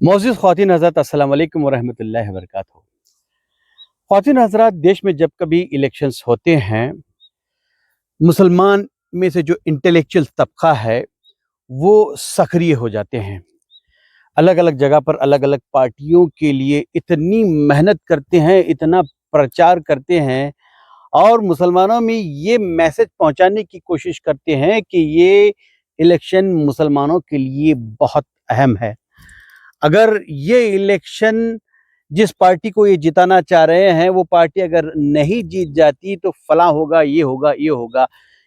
मोअज़्ज़िज़ ख़वातीन हज़रात, अस्सलाम वालेकुम वरहमतुल्लाहि वबरकातुहू। ख़वातीन हज़रात, देश में जब कभी इलेक्शंस होते हैं, मुसलमान में से जो इंटेलेक्चुअल तबका है वो सक्रिय हो जाते हैं। अलग अलग जगह पर अलग अलग पार्टियों के लिए इतनी मेहनत करते हैं, इतना प्रचार करते हैं और मुसलमानों में ये मैसेज पहुंचाने की कोशिश करते हैं कि ये इलेक्शन मुसलमानों के लिए बहुत अहम है। अगर ये इलेक्शन जिस पार्टी को ये जिताना चाह रहे हैं वो पार्टी अगर नहीं जीत जाती तो फलां होगा, ये होगा, ये होगा।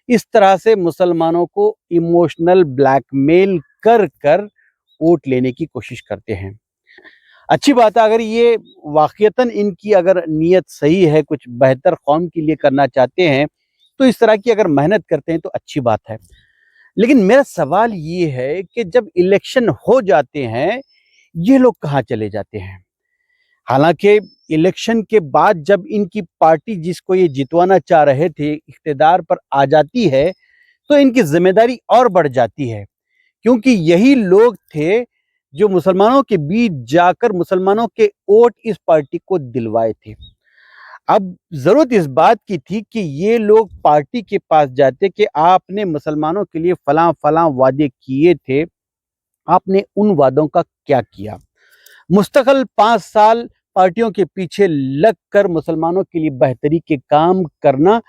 इस तरह से मुसलमानों को इमोशनल ब्लैकमेल कर कर वोट लेने की कोशिश करते हैं। अच्छी बात है, अगर ये वाक़ईतन इनकी अगर नीयत सही है, कुछ बेहतर कौम के लिए करना चाहते हैं, तो इस तरह की अगर मेहनत करते हैं तो अच्छी बात है। लेकिन मेरा सवाल ये है कि जब इलेक्शन हो जाते हैं, ये लोग कहाँ चले जाते हैं? हालांकि इलेक्शन के बाद जब इनकी पार्टी जिसको ये जितवाना चाह रहे थे इख्तिदार पर आ जाती है तो इनकी जिम्मेदारी और बढ़ जाती है, क्योंकि यही लोग थे जो मुसलमानों के बीच जाकर मुसलमानों के वोट इस पार्टी को दिलवाए थे। अब जरूरत इस बात की थी कि ये लोग पार्टी के पास जाते कि आपने मुसलमानों के लिए फलां फलां वादे किए थे, आपने उन वादों का क्या किया। मुस्तकिल 5 साल पार्टियों के पीछे लग कर मुसलमानों के लिए बेहतरी के काम करना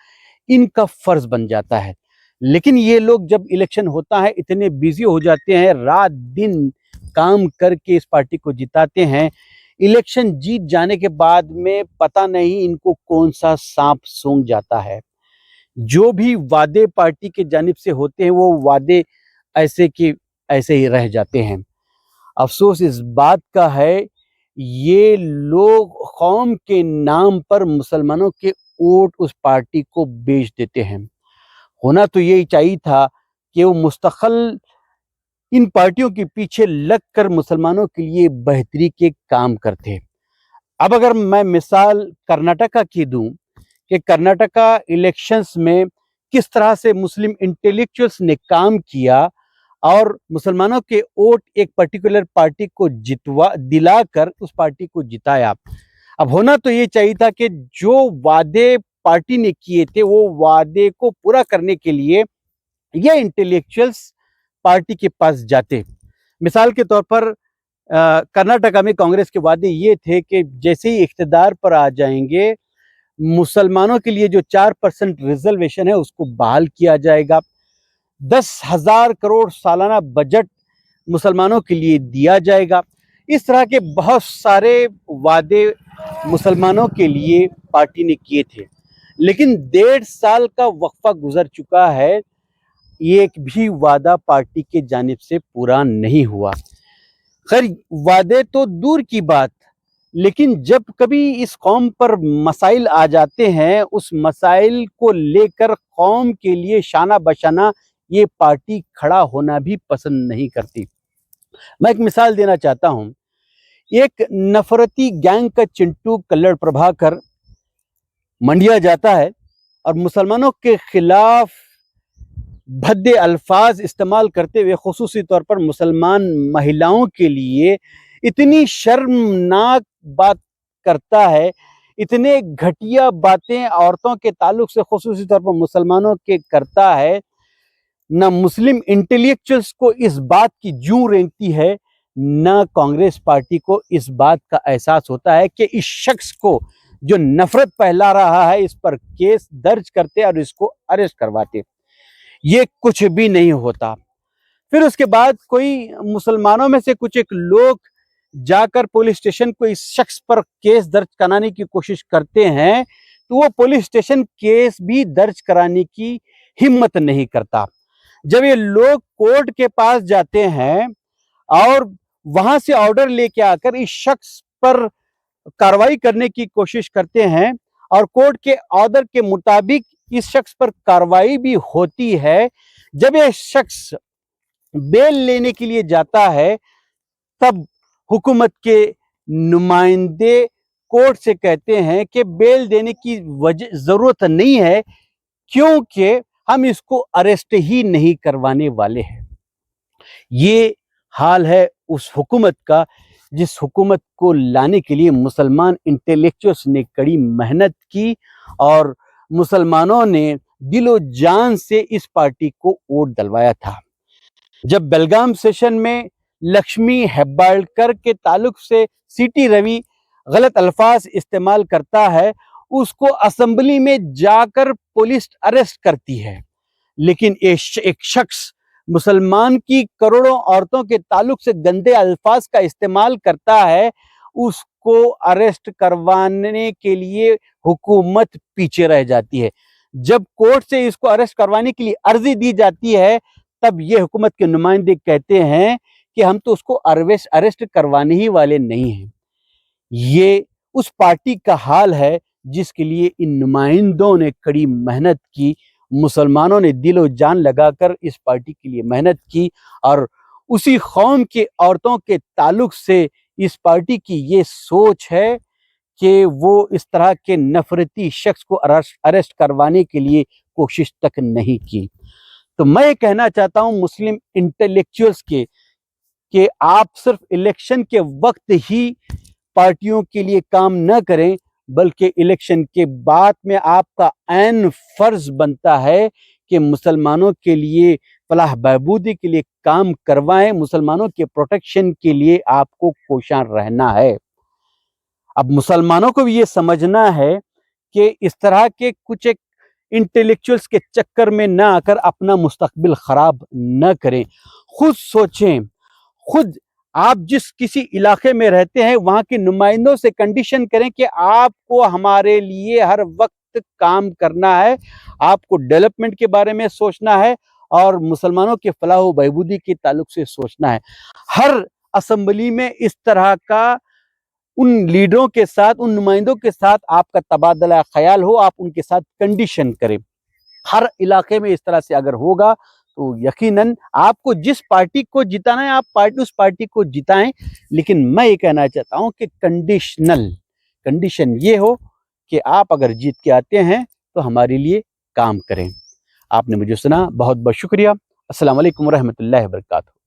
इनका फर्ज बन जाता है। लेकिन ये लोग जब इलेक्शन होता है इतने बिजी हो जाते हैं, रात दिन काम करके इस पार्टी को जिताते हैं। इलेक्शन जीत जाने के बाद में पता नहीं इनको कौन सा सांप सूंघ जाता है। जो भी वादे पार्टी के जानिब से होते हैं वो वादे ऐसे के ऐसे ही रह जाते हैं। अफसोस इस बात का है, ये लोग कौम के नाम पर मुसलमानों के वोट उस पार्टी को बेच देते हैं। होना तो यही चाहिए था कि वो मुस्तकिल इन पार्टियों के पीछे लगकर मुसलमानों के लिए बेहतरी के काम करते। अब अगर मैं मिसाल कर्नाटका की दूं कि कर्नाटका इलेक्शंस में किस तरह से मुस्लिम इंटेलेक्चुअल्स ने काम किया और मुसलमानों के वोट एक पर्टिकुलर पार्टी को जितवा दिलाकर उस पार्टी को जिताया। अब होना तो ये चाहिए था कि जो वादे पार्टी ने किए थे वो वादे को पूरा करने के लिए ये इंटेलेक्चुअल्स पार्टी के पास जाते। मिसाल के तौर पर कर्नाटका में कांग्रेस के वादे ये थे कि जैसे ही इख्तिदार पर आ जाएंगे मुसलमानों के लिए जो 4% रिजर्वेशन है उसको बहाल किया जाएगा। 10,000 करोड़ सालाना बजट मुसलमानों के लिए दिया जाएगा। इस तरह के बहुत सारे वादे मुसलमानों के लिए पार्टी ने किए थे, लेकिन 1.5 साल का वक्फा गुजर चुका है, एक भी वादा पार्टी के जानिब से पूरा नहीं हुआ। खैर, वादे तो दूर की बात, लेकिन जब कभी इस कौम पर मसाइल आ जाते हैं उस मसाइल को लेकर कौम के लिए शाना बशाना ये पार्टी खड़ा होना भी पसंद नहीं करती। मैं एक मिसाल देना चाहता हूं। एक नफरती गैंग का चिंटू कल्लड़ प्रभाकर मंडिया जाता है और मुसलमानों के खिलाफ भद्दे अल्फाज इस्तेमाल करते हुए खुसूसी तौर पर मुसलमान महिलाओं के लिए इतनी शर्मनाक बात करता है, इतने घटिया बातें औरतों के ताल्लुक से खुसूसी तौर पर मुसलमानों के करता है। ना मुस्लिम इंटेलेक्चुअल्स को इस बात की जूं रेंगती है, ना कांग्रेस पार्टी को इस बात का एहसास होता है कि इस शख्स को जो नफरत फैला रहा है इस पर केस दर्ज करते और इसको अरेस्ट करवाते। ये कुछ भी नहीं होता। फिर उसके बाद कोई मुसलमानों में से कुछ एक लोग जाकर पुलिस स्टेशन को इस शख्स पर केस दर्ज कराने की कोशिश करते हैं तो वो पुलिस स्टेशन केस भी दर्ज कराने की हिम्मत नहीं करता। जब ये लोग कोर्ट के पास जाते हैं और वहां से ऑर्डर लेके आकर इस शख्स पर कार्रवाई करने की कोशिश करते हैं और कोर्ट के ऑर्डर के मुताबिक इस शख्स पर कार्रवाई भी होती है, जब यह शख्स बेल लेने के लिए जाता है तब हुकूमत के नुमाइंदे कोर्ट से कहते हैं कि बेल देने की जरूरत नहीं है क्योंकि हम इसको अरेस्ट ही नहीं करवाने वाले हैं। ये हाल है उस हुकूमत का जिस हुकूमत को लाने के लिए मुसलमान इंटेलेक्चुअल्स ने कड़ी मेहनत की और मुसलमानों ने दिलो जान से इस पार्टी को वोट दिलवाया था। जब बेलगाम सेशन में लक्ष्मी हेब्बाळकर के ताल्लुक से सीटी रवि गलत अल्फाज इस्तेमाल करता है, उसको असेंबली में जाकर पुलिस अरेस्ट करती है, लेकिन एक शख्स मुसलमान की करोड़ों औरतों के ताल्लुक से गंदे अल्फाज का इस्तेमाल करता है, उसको अरेस्ट करवाने के लिए हुकूमत पीछे रह जाती है। जब कोर्ट से इसको अरेस्ट करवाने के लिए अर्जी दी जाती है, तब ये हुकूमत के नुमाइंदे कहते हैं कि हम तो उसको अरेस्ट करवाने ही वाले नहीं हैं। ये उस पार्टी का हाल है जिसके लिए इन नुमाइंदों ने कड़ी मेहनत की, मुसलमानों ने दिलो जान लगाकर इस पार्टी के लिए मेहनत की, और उसी कौम के औरतों के ताल्लुक से इस पार्टी की ये सोच है कि वो इस तरह के नफरती शख्स को अरेस्ट करवाने के लिए कोशिश तक नहीं की। तो मैं ये कहना चाहता हूँ मुस्लिम इंटेलेक्चुअल्स के कि आप सिर्फ इलेक्शन के वक्त ही पार्टियों के लिए काम न करें, बल्कि इलेक्शन के बाद में आपका ऐन फर्ज बनता है कि मुसलमानों के लिए फलाह बहबूदी के लिए काम करवाएं, मुसलमानों के प्रोटेक्शन के लिए आपको कोशां रहना है। अब मुसलमानों को भी ये समझना है कि इस तरह के कुछ एक इंटेलेक्चुअल्स के चक्कर में ना आकर अपना मुस्तकबिल खराब न करें। खुद सोचें, खुद आप जिस किसी इलाके में रहते हैं वहां के नुमाइंदों से कंडीशन करें कि आपको हमारे लिए हर वक्त काम करना है, आपको डेवलपमेंट के बारे में सोचना है और मुसलमानों के फलाह व बहबूदी के ताल्लुक से सोचना है। हर असेंबली में इस तरह का उन लीडरों के साथ, उन नुमाइंदों के साथ आपका तबादला ख्याल हो, आप उनके साथ कंडीशन करें। हर इलाके में इस तरह से अगर होगा तो यकीनन आपको जिस पार्टी को जिताना है आप उस पार्टी को जिताएं, लेकिन मैं ये कहना चाहता हूं कि कंडीशन ये हो कि आप अगर जीत के आते हैं तो हमारे लिए काम करें। आपने मुझे सुना, बहुत बहुत शुक्रिया। अस्सलाम वालेकुम रहमतुल्लाहि व बरकातहू।